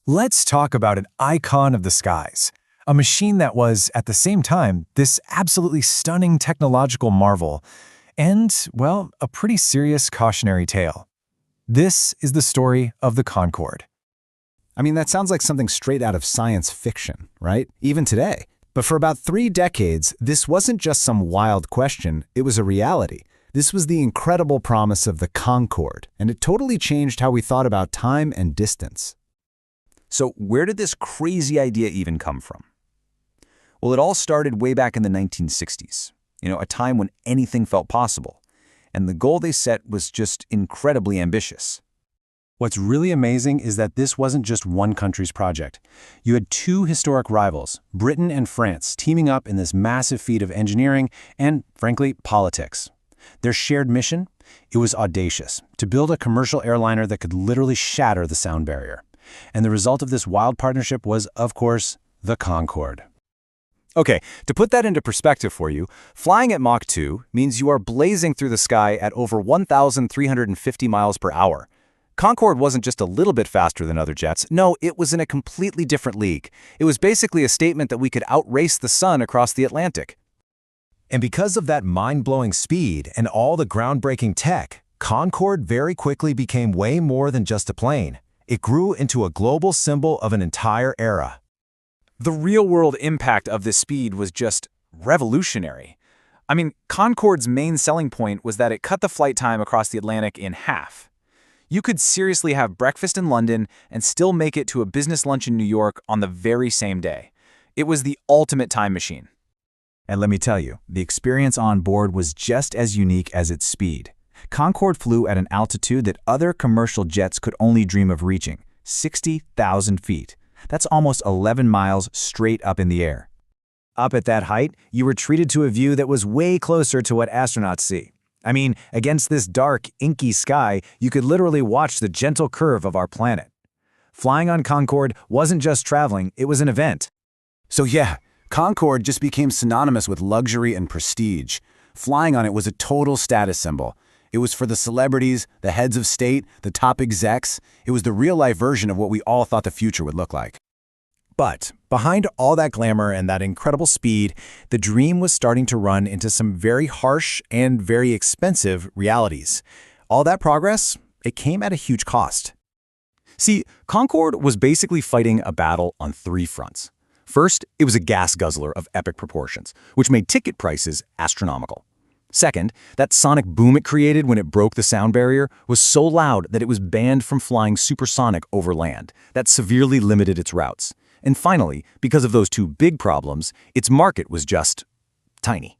Let's talk about an icon of the skies, a machine that was, at the same time, this absolutely stunning technological marvel, and, well, a pretty serious cautionary tale. This is the story of the Concorde. I mean, that sounds like something straight out of science fiction, right? Even today. But for about 3 decades, this wasn't just some wild question, it was a reality. This was the incredible promise of the Concorde, and it totally changed how we thought about time and distance. So where did this crazy idea even come from? Well, it all started way back in the 1960s, a time when anything felt possible. And the goal they set was just incredibly ambitious. What's really amazing is that this wasn't just one country's project. You had 2 historic rivals, Britain and France, teaming up in this massive feat of engineering and, frankly, politics. Their shared mission? It was audacious, to build a commercial airliner that could literally shatter the sound barrier. And the result of this wild partnership was, of course, the Concorde. Okay, to put that into perspective for you, flying at Mach 2 means you are blazing through the sky at over 1,350 miles per hour. Concorde wasn't just a little bit faster than other jets. No, it was in a completely different league. It was basically a statement that we could outrace the sun across the Atlantic. And because of that mind-blowing speed and all the groundbreaking tech, Concorde very quickly became way more than just a plane. It grew into a global symbol of an entire era. The real-world impact of this speed was just revolutionary. I mean, Concorde's main selling point was that it cut the flight time across the Atlantic in half. You could seriously have breakfast in London and still make it to a business lunch in New York on the very same day. It was the ultimate time machine. And let me tell you, the experience on board was just as unique as its speed. Concorde flew at an altitude that other commercial jets could only dream of reaching, 60,000 feet. That's almost 11 miles straight up in the air. Up at that height, you were treated to a view that was way closer to what astronauts see. I mean, against this dark, inky sky, you could literally watch the gentle curve of our planet. Flying on Concorde wasn't just traveling, it was an event. So yeah, Concorde just became synonymous with luxury and prestige. Flying on it was a total status symbol. It was for the celebrities, the heads of state, the top execs. It was the real-life version of what we all thought the future would look like. But behind all that glamour and that incredible speed, the dream was starting to run into some very harsh and very expensive realities. All that progress, it came at a huge cost. See, Concorde was basically fighting a battle on 3 fronts. First, it was a gas guzzler of epic proportions, which made ticket prices astronomical. Second, that sonic boom it created when it broke the sound barrier was so loud that it was banned from flying supersonic over land. That severely limited its routes. And finally, because of those 2 big problems, its market was just tiny.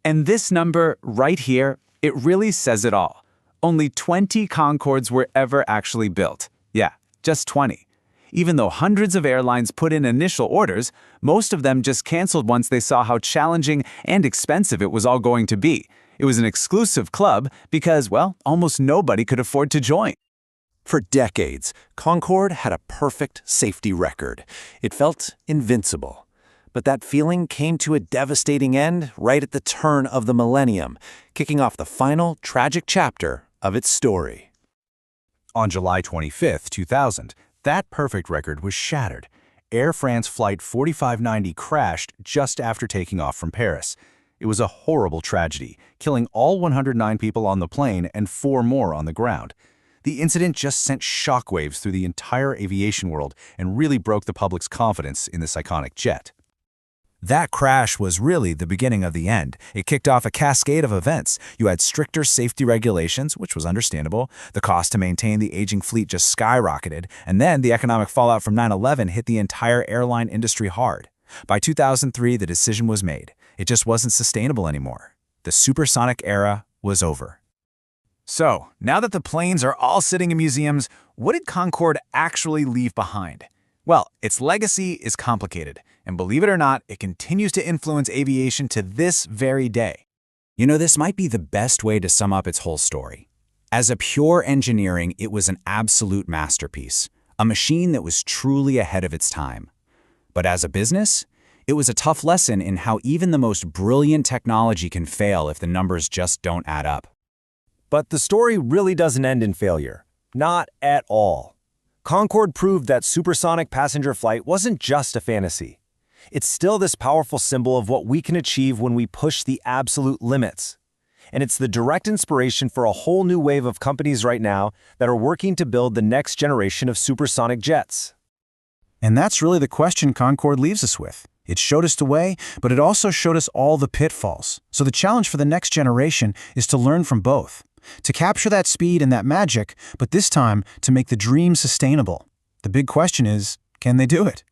And this number right here, it really says it all. Only 20 Concordes were ever actually built. Yeah, just 20. Even though hundreds of airlines put in initial orders, most of them just canceled once they saw how challenging and expensive it was all going to be. It was an exclusive club because, well, almost nobody could afford to join. For decades, Concorde had a perfect safety record. It felt invincible. But that feeling came to a devastating end right at the turn of the millennium, kicking off the final tragic chapter of its story. On July 25, 2000, that perfect record was shattered. Air France Flight 4590 crashed just after taking off from Paris. It was a horrible tragedy, killing all 109 people on the plane and 4 more on the ground. The incident just sent shockwaves through the entire aviation world and really broke the public's confidence in this iconic jet. That crash was really the beginning of the end. It kicked off a cascade of events. You had stricter safety regulations, which was understandable. The cost to maintain the aging fleet just skyrocketed. And then the economic fallout from 9/11 hit the entire airline industry hard. By 2003, the decision was made. It just wasn't sustainable anymore. The supersonic era was over. So, now that the planes are all sitting in museums, what did Concorde actually leave behind? Well, its legacy is complicated, and believe it or not, it continues to influence aviation to this very day. This might be the best way to sum up its whole story. As a pure engineering, it was an absolute masterpiece, a machine that was truly ahead of its time. But as a business, it was a tough lesson in how even the most brilliant technology can fail if the numbers just don't add up. But the story really doesn't end in failure. Not at all. Concorde proved that supersonic passenger flight wasn't just a fantasy. It's still this powerful symbol of what we can achieve when we push the absolute limits. And it's the direct inspiration for a whole new wave of companies right now that are working to build the next generation of supersonic jets. And that's really the question Concorde leaves us with. It showed us the way, but it also showed us all the pitfalls. So the challenge for the next generation is to learn from both, to capture that speed and that magic, but this time to make the dream sustainable. The big question is, can they do it?